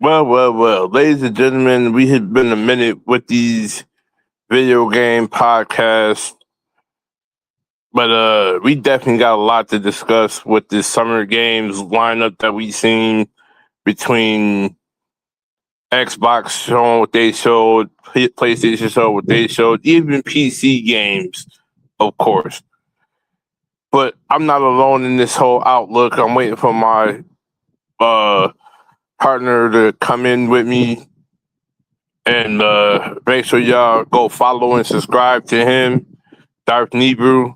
Well. Ladies and gentlemen, we have been a minute with these video game podcasts, but we definitely got a lot to discuss with this summer games lineup that we seen between Xbox showing what they showed, PlayStation showed what they showed, even PC games, of course. But I'm not alone in this whole outlook. I'm waiting for my uh, partner to come in with me and make sure y'all go follow and subscribe to him, Darth Nebrew.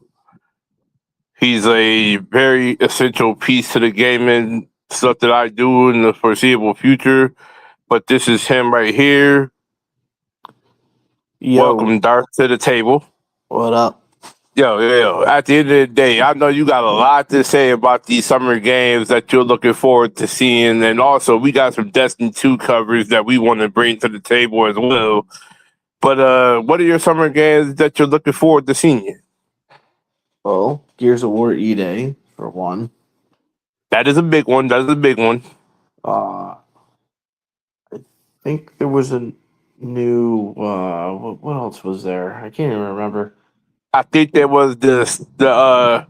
He's a very essential piece to the gaming stuff that I do in the foreseeable future. But this is him right here. Yo, Welcome, Darth, to the table. what up? Yo. At the end of the day, I know you got a lot to say about these summer games that you're looking forward to seeing. And also, we got some Destiny 2 covers that we want to bring to the table as well. But what are your summer games that you're looking forward to seeing? Well, Gears of War E-Day, for one. That is a big one. That is a big one. I think there was a new, what else was there? I can't even remember. I think there was the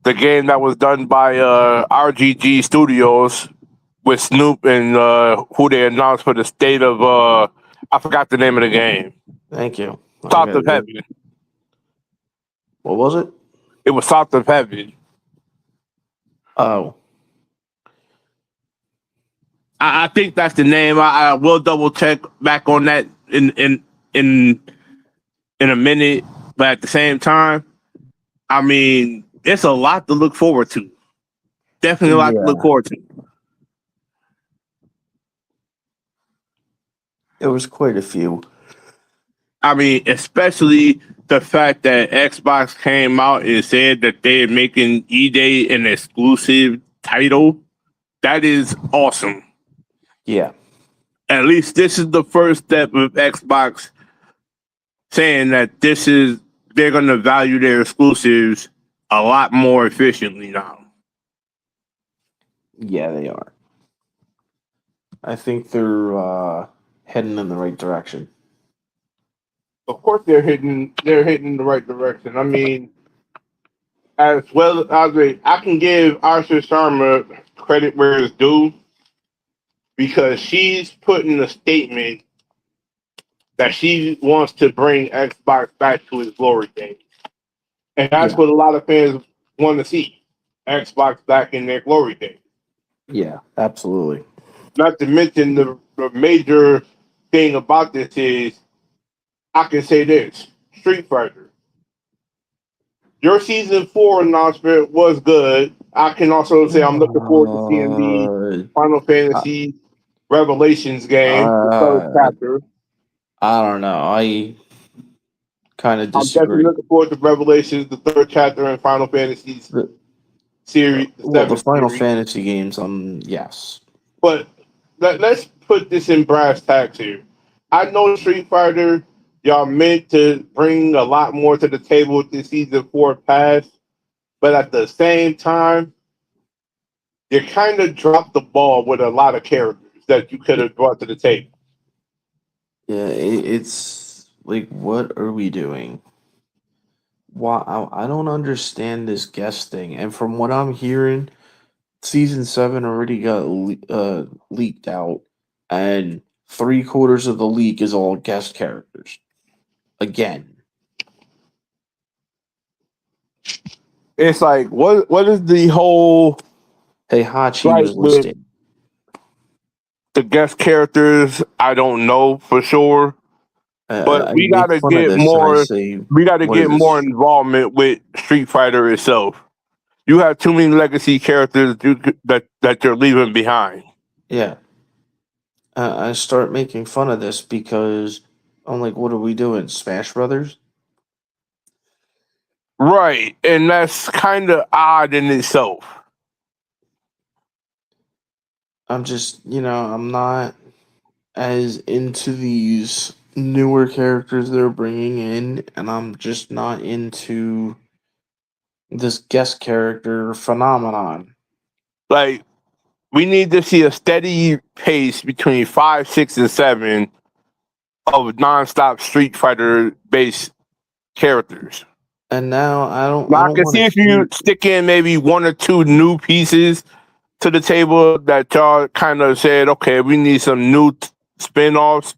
game that was done by RGG Studios with Snoop and who they announced for the state of I forgot the name of the game. Thank you. South of Heaven. What was it? It was South of Heaven. Oh. I think that's the name. I will double check back on that in a minute. But at the same time, I mean, it's a lot to look forward to. Definitely a lot to look forward to. There was quite a few. I mean, especially the fact that Xbox came out and said that they're making E-Day an exclusive title. That is awesome. Yeah. At least this is the first step of Xbox saying that they're going to value their exclusives a lot more efficiently now. Yeah, they are. I think they're heading in the right direction. Of course, they're heading in the right direction. I mean, as well as I can give Asha Sharma credit where it's due because she's putting a statement that she wants to bring Xbox back to its glory days. And that's what a lot of fans want to see. Xbox back in their glory days. Yeah, absolutely. Not to mention the major thing about this is I can say this. Street Fighter. Your season 4 announcement was good. I can also say I'm looking forward to seeing the Final Fantasy Revelations game, the third chapter. I don't know. I kind of disagree. I'm definitely looking forward to Revelations, the third chapter in Final Fantasy's series. Well, the Final Fantasy games, yes. But let's put this in brass tacks here. I know Street Fighter, y'all meant to bring a lot more to the table with this season 4 pass, but at the same time, you kind of dropped the ball with a lot of characters that you could have brought to the table. Yeah, it's like, what are we doing? Why I don't understand this guest thing. And from what I'm hearing, season 7 already got leaked out, and 3/4 of the leak is all guest characters. Again, it's like what is the whole Heihachi was listed. The guest characters, I don't know for sure. But we gotta get more. We gotta get more involvement with Street Fighter itself. You have too many legacy characters that you're leaving behind. Yeah, I start making fun of this because I'm like, what are we doing? Smash Brothers? Right, and that's kind of odd in itself. I'm just, I'm not as into these newer characters they're bringing in, and I'm just not into this guest character phenomenon. Like, We need to see a steady pace between 5, 6, and 7 of nonstop Street Fighter based characters. And now Now I I don't can want see to if you see. stick in maybe one or two new pieces to the table that y'all kind of said, okay, we need some new spin-offs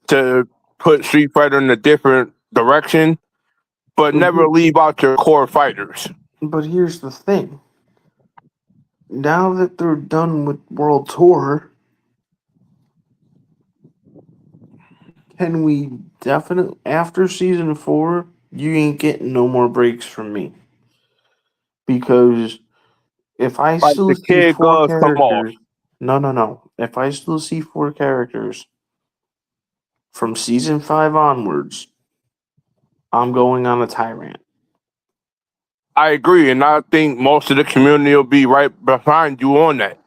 to put Street Fighter in a different direction, but But never leave out your core fighters. but here's the thing. Now that they're done with World Tour, can we definitely after season 4? You ain't getting no more breaks from me because if I Like still the see kid four gloves come off. characters, no. If I still see four characters from season 5 onwards, I'm going on a tyrant. I agree, and I think most of the community will be right behind you on that.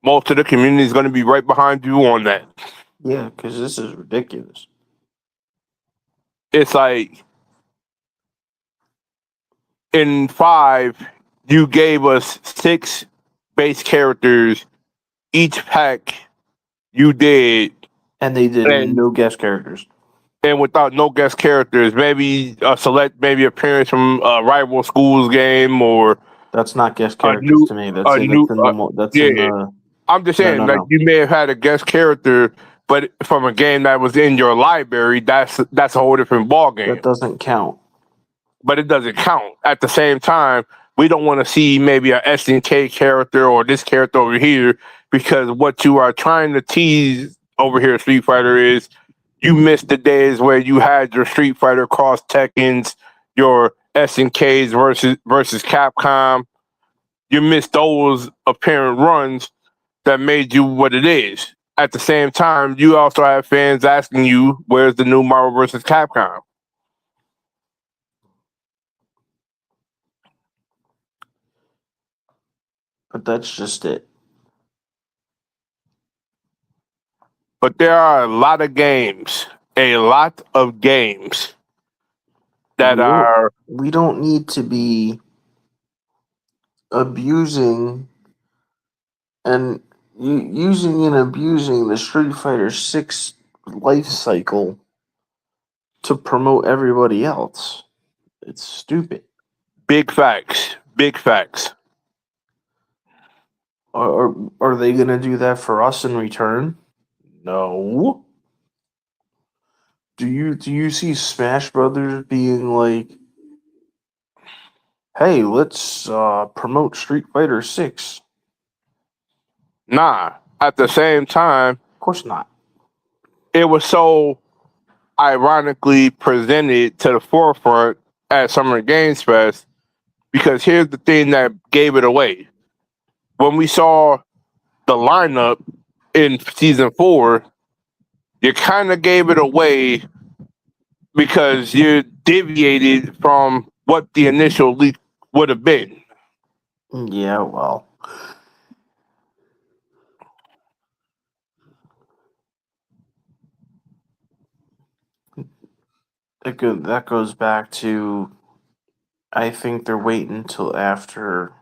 Most of the community is going to be right behind you on that. Yeah, because this is ridiculous. It's like in 5, you gave us 6 base characters each pack. You did, And they did and no guest characters. without no guest characters, maybe a select maybe appearance from a rival school's game or That's not guest a characters new to me. a new That's in the that's yeah. in the I'm just no saying, like no. you may have had a guest character, but from a game that was in your library, that's a whole different ball game. That doesn't count. But it doesn't count. At the same time, we don't want to see maybe a SNK character or this character over here because what you are trying to tease over here at Street Fighter is you missed the days where you had your Street Fighter cross Tekkens, your SNKs versus Capcom. You missed those apparent runs that made you what it is. At the same time, you also have fans asking you, "Where's the new Marvel versus Capcom?" But that's just it. But there are a lot of games that are We don't need to be abusing and using and abusing the Street Fighter 6 life cycle to promote everybody else. It's stupid. big facts. Big facts. Are they going to do that for us in return? No. Do you see Smash Brothers being like, "Hey, let's promote Street Fighter 6?" Nah. At the same time, Of course not. it was so ironically presented to the forefront at Summer Games Fest because here's the thing that gave it away. When we saw the lineup in season 4, you kind of gave it away because you deviated from what the initial leak would have been. Yeah, well, that goes back to I think they're waiting until after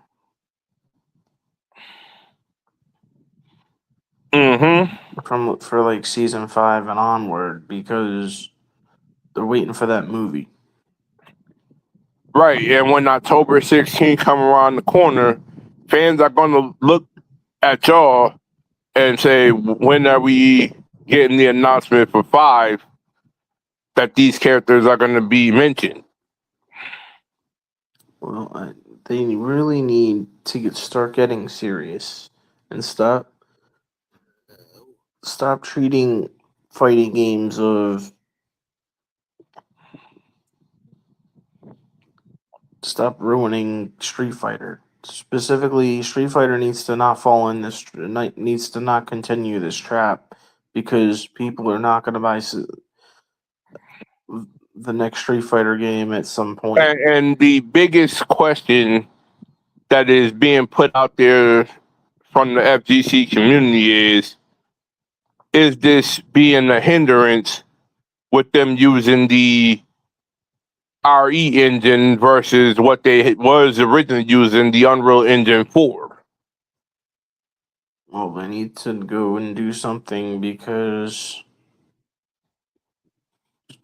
Mm-hmm. for like season 5 and onward because they're waiting for that movie. Right, and when October 16th come around the corner, fans are going to look at y'all and say, when are we getting the announcement for 5 that these characters are going to be mentioned? Well, they really need to start getting serious and stop treating fighting games of stop ruining Street Fighter. Specifically, Street Fighter needs to not fall in this needs to not continue this trap because people are not going to buy the next Street Fighter game at some point. And the biggest question that is being put out there from the FGC community is this being a hindrance with them using the RE engine versus what they was originally using, the Unreal Engine 4. Well, they need to go and do something because,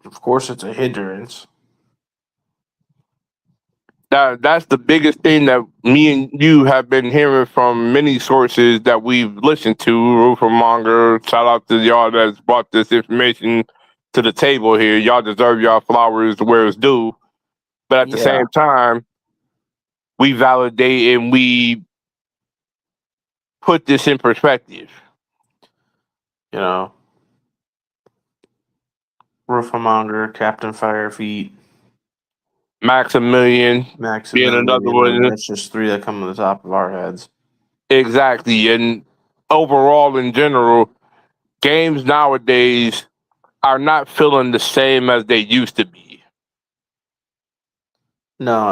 of course, it's a hindrance. That's the biggest thing that me and you have been hearing from many sources that we've listened to. Roofermonger, shout out to y'all that's brought this information to the table here. Y'all deserve y'all flowers where it's due. But at the Yeah, same time, we validate and we put this in perspective. you know, Roofermonger, Captain Firefeet, Maximilian being another Maximilian, and one. that's just three that come to the top of our heads. Exactly. And overall, in general, games nowadays are not feeling the same as they used to be. No,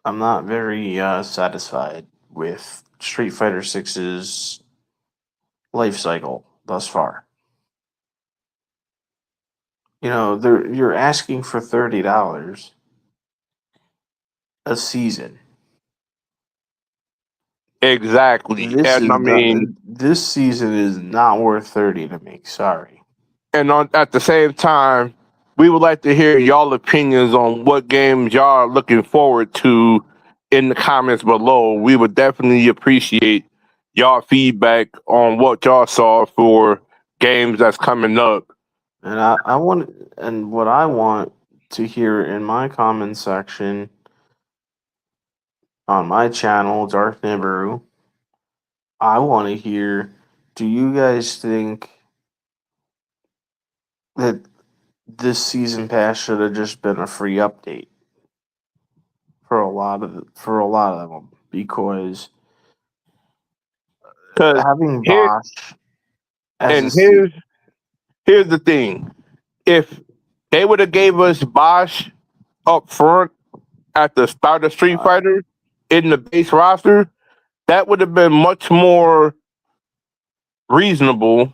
I'm not very satisfied with Street Fighter Six's life cycle thus far. You're asking for $30 a season. Exactly. And I mean, This season is not worth 30 to me. Sorry. and at the same time, we would like to hear y'all opinions on what games y'all are looking forward to in the comments below. We would definitely appreciate y'all feedback on what y'all saw for games that's coming up. And I want and what I want to hear in my comment section on my channel, Dark Nibiru, I want to hear, do you guys think that this season pass should have just been a free update for a lot of them? Because Cause having here Bosch as a and se- here's the thing. If they would have gave us Bosch up front at the start of Street uh, Fighter in the base roster, that would have been much more reasonable,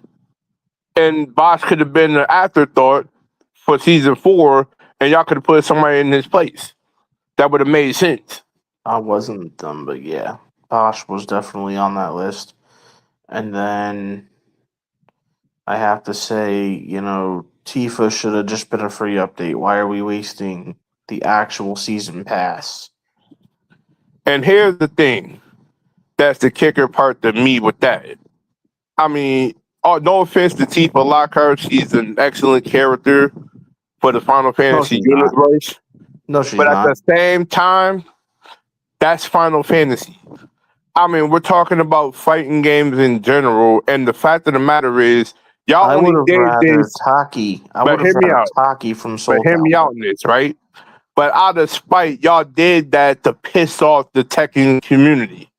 and Bosch could have been an afterthought for season 4, and y'all could have put somebody in his place. That would have made sense. I wasn't them, but yeah, Bosch was definitely on that list. And then I have to say, Tifa should have just been a free update. Why are we wasting the actual season pass? And here's the thing. That's the kicker part to me with that. I mean, no offense to Tifa Lockhart. She's an excellent character for the Final No, Fantasy she's not. universe. No, she's But at not. the same time, that's Final Fantasy. I mean, we're talking about fighting games in general, and the fact of the matter is, y'all I would only have did rather this. Taki. I But would have hear me rather out. Taki from But Soul hear me Calibur. out in this, right? But out of spite, y'all did that to piss off the Tekken community.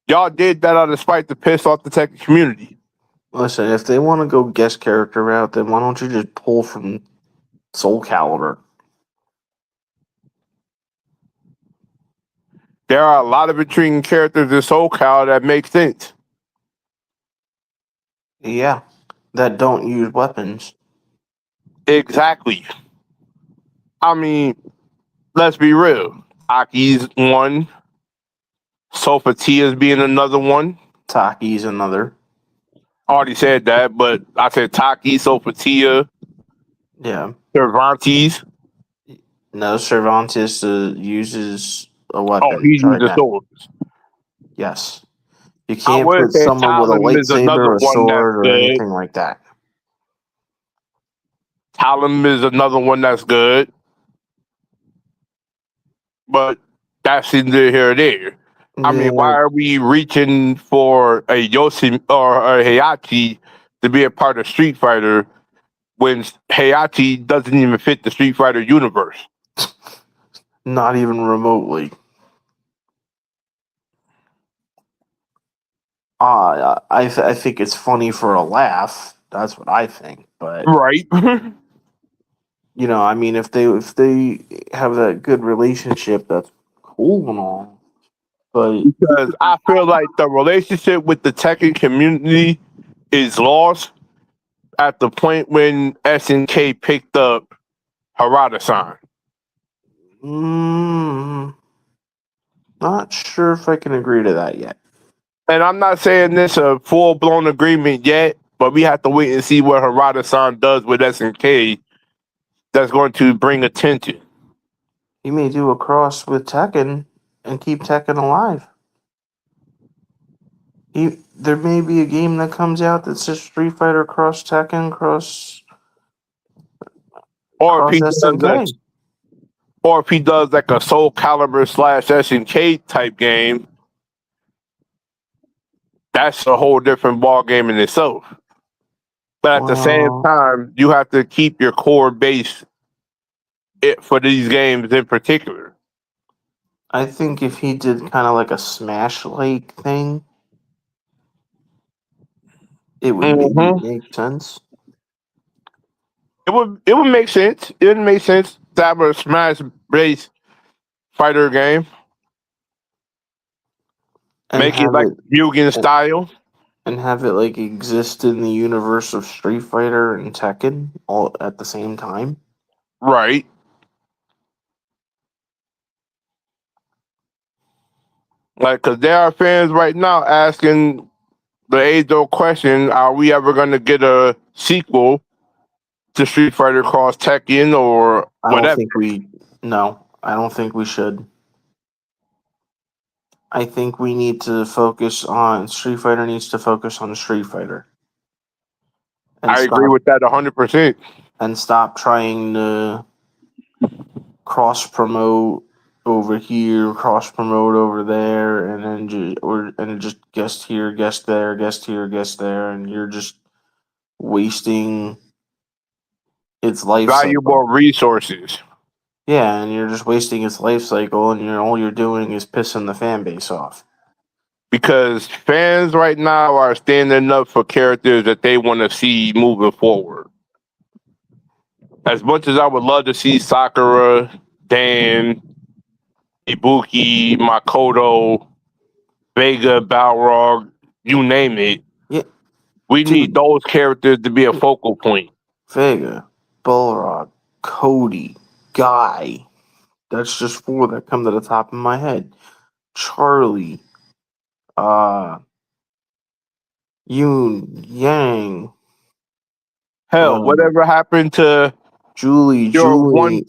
Y'all did that out of spite to piss off the Tekken community. Listen, if they want to go guest character route, then why don't you just pull from Soul Calibur? There are a lot of intriguing characters in Soul Cal that make sense. Yeah, that don't use weapons. Exactly. I mean, let's be real. Aki's one. Sophia's being another one. Taki's another. Already said that, but I said Taki, Sophia, Yeah. Cervantes. No, Cervantes uses a Oh, weapon. he Try uses that. swords. Yes. You I can't would put say someone with a Talon is another lightsaber, a one that's sword, or good. anything like that. Talon is another one that's good. But that's neither here or there. I mean, why Yeah. are we reaching for a Yoshi or a Heihachi to be a part of Street Fighter when Heihachi doesn't even fit the Street Fighter universe? Not even remotely. I think it's funny for a laugh. That's what I think. But Right. I mean, if they have that good relationship, that's cool and all. But Because I feel like the relationship with the Tekken community is lost at the point when SNK picked up Harada-san. Not sure if I can agree to that yet. And I'm not saying this a full-blown agreement yet, but we have to wait and see what Harada-san does with SNK that's going to bring attention. He may do a cross with Tekken and keep Tekken alive. There may be a game that comes out that says Street Fighter cross Tekken cross Or if he SNK. does like a Soul Calibur / SNK type game, that's a whole different ball game in itself. But at the same Well, time, you have to keep your core base for these games in particular. I think if he did kind of like a Smash-like thing, it would maybe make sense. It would make sense. It would make sense to have a Smash-based fighter game. And Make it have like it Mugen style. and have it like exist in the universe of Street Fighter and Tekken all at the same time. Right. Like, because there are fans right now asking the age-old question, are we ever going to get a sequel to Street Fighter Cross Tekken or whatever? I don't think we should. I think we need to focus on Street Fighter needs to focus on Street Fighter. I agree with that 100%. And stop trying to cross promote over here, cross promote over there, and then just guest here, guest there, guest here, guest there, and you're just wasting its life Valuable cycle. resources. Yeah, and you're just wasting its life cycle, and all you're doing is pissing the fan base off. Because fans right now are standing up for characters that they want to see moving forward. As much as I would love to see Sakura, Dan, Ibuki, Makoto, Vega, Balrog, you name it, we need those characters to be a focal point. Vega, Balrog, Cody, Guy. That's just 4 that come to the top of my head. Charlie, Yoon, Yang. Hell, whatever happened to Julie, Junie,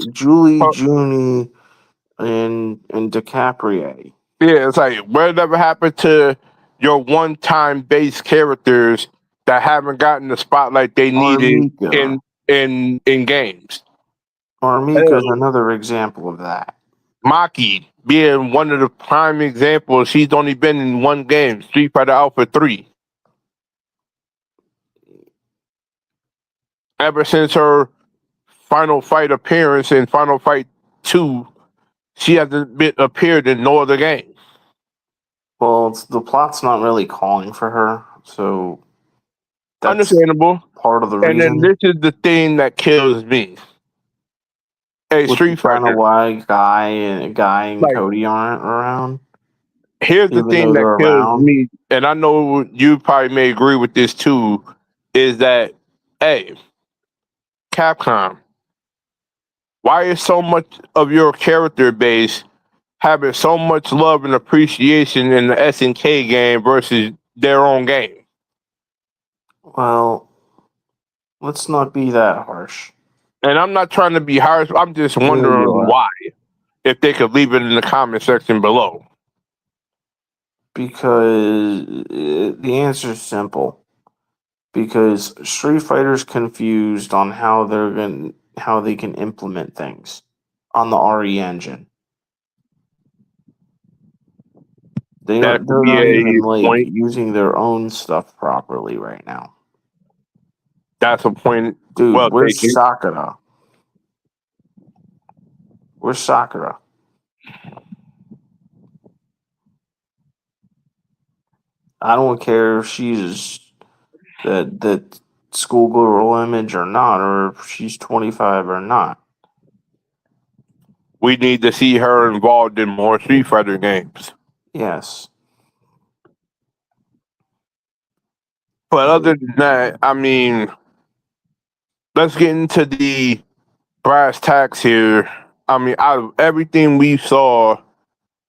and DiCaprio. Yeah, it's like whatever happened to your one-time base characters that haven't gotten the spotlight they needed in games. Armika is another example of that. Maki being one of the prime examples. She's only been in one game, Street Fighter Alpha 3. Ever since her Final Fight appearance in Final Fight 2, she hasn't appeared in no other game. Well, the plot's not really calling for her, so that's understandable. Part of the reason. And then this is the thing that kills me. Hey, Street Fighter. Kind of why Guy and Cody aren't around. Here's the thing that kills me, and I know you probably may agree with this too, is that, hey, Capcom, why is so much of your character base having so much love and appreciation in the SNK game versus their own game? Well, let's not be that harsh. And I'm not trying to be harsh. I'm just wondering why. If they could leave it in the comment section below. Because the answer is simple. Because Street Fighter's confused on how they can implement things on the RE engine. They're not even using their own stuff properly right now. That's a point. Dude, where's Sakura? Where's Sakura? I don't care if she's that schoolgirl image or not, or if she's 25 or not. We need to see her involved in more Street Fighter games. Yes. But other than that, I mean, let's get into the brass tacks here. I mean, out of everything we saw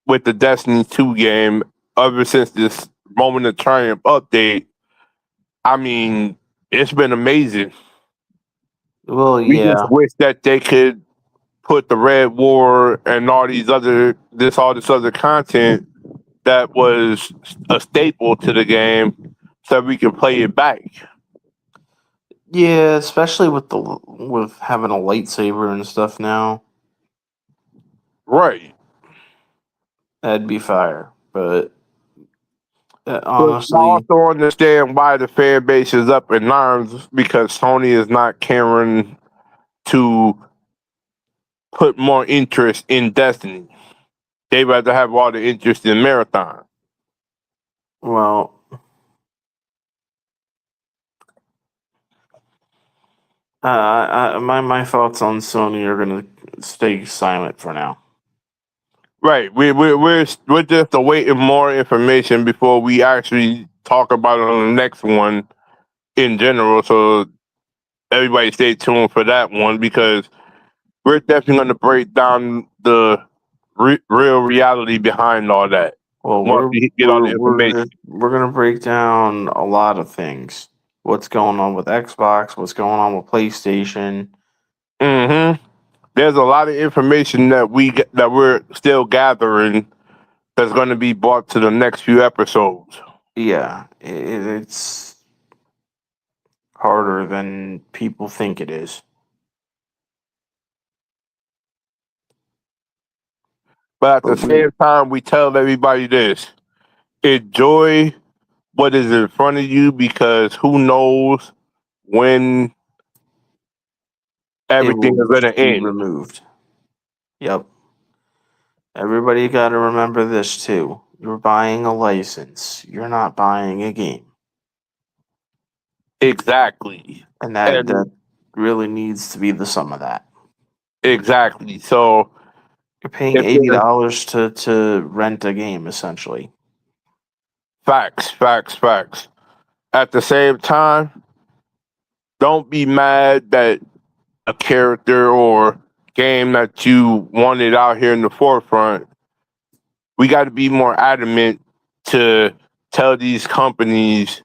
with the Destiny 2 game, ever since this Moment of Triumph update, I mean, it's been amazing. Well, We just yeah. wish that they could put the Red War and all this other content that was a staple to the game, so we can play it back. Yeah, especially with having a lightsaber and stuff now. Right. That'd be fire. But But I honestly, also understand why the fan base is up in arms because Sony is not caring to put more interest in Destiny. They rather have all the interest in Marathon. well, my thoughts on Sony are gonna stay silent for now. Right. We're just awaiting more information before we actually talk about it on the next one in general. So everybody stay tuned for that one because we're definitely going to break down the real reality behind all that Well, once we get all the information. we're gonna break down a lot of things. What's going on with Xbox? What's going on with PlayStation? There's a lot of information that we're still gathering that's going to be brought to the next few episodes. Yeah, it's harder than people think it is. But at But the same time, we tell everybody this: enjoy what is in front of you because who knows when it everything will is going to be end. removed. Yep. Everybody got to remember this too. You're buying a license. You're not buying a game, Exactly. and And that really needs to be the sum of that. exactly. So You're paying if there's $80 to rent a game, essentially. facts. At the same time, don't be mad that a character or game that you wanted out here in the forefront, we got to be more adamant to tell these companies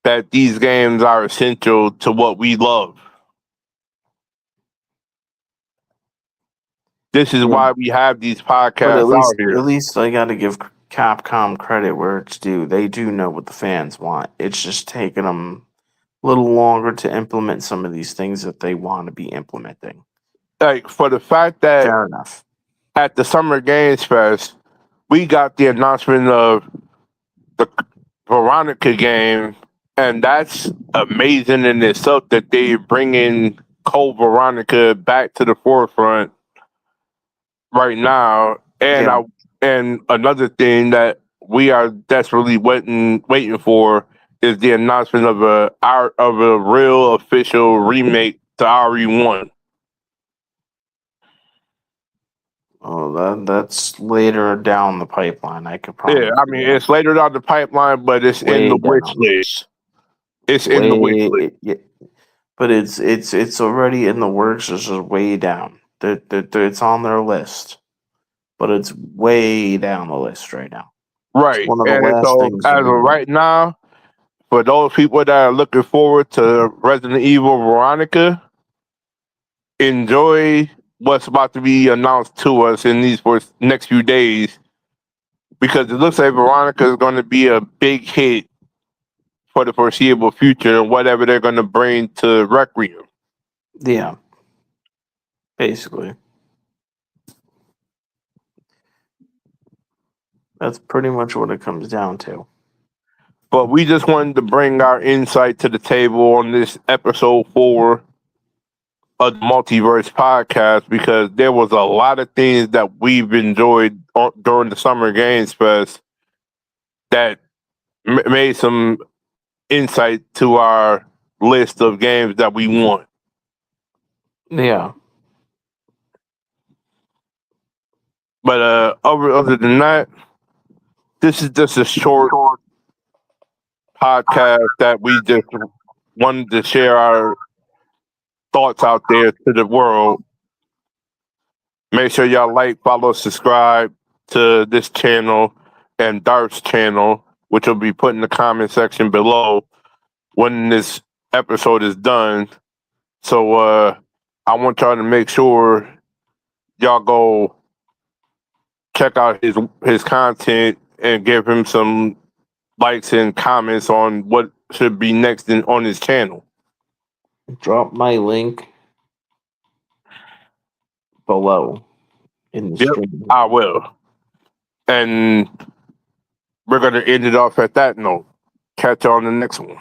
that these games are essential to what we love. This is Yeah, why we have these but podcasts out here. at least I got to give Capcom credit where it's due. They do know what the fans want. It's just taking them a little longer to implement some of these things that they want to be implementing. Like for the fact that Fair enough. at the Summer Games Fest, we got the announcement of the Veronica game, and that's amazing in itself that they bringing Code Veronica back to the forefront right now. And Yeah. another thing that we are desperately waiting for is the announcement of a real official remake to RE1. Oh, that's later down the pipeline. I could Yeah, promise I you mean that. it's later down the pipeline, but it's in the Way wish down. list. It's in the wish list. Way, yeah, but it's already in the works. It's just way down. It's on their list, but it's way down the list right now. It's Right. one of the And last so things as to of be. right now, for those people that are looking forward to Resident Evil Veronica, enjoy what's about to be announced to us in these next few days because it looks like Veronica is going to be a big hit for the foreseeable future and whatever they're going to bring to Requiem. Yeah, basically, that's pretty much what it comes down to. But we just wanted to bring our insight to the table on this episode 4 of the Multiverse podcast because there was a lot of things that we've enjoyed during the Summer Games Fest that made some insight to our list of games that we want. Yeah. But other than that, this is just a short podcast that we just wanted to share our thoughts out there to the world. Make sure y'all like, follow, subscribe to this channel and Dart's channel, which will be put in the comment section below when this episode is done. So I want y'all to make sure y'all go check out his content and give him some likes and comments on what should be next on his channel. Drop my link below in the Yep, stream. I will. And we're going to end it off at that note. Catch you on the next one.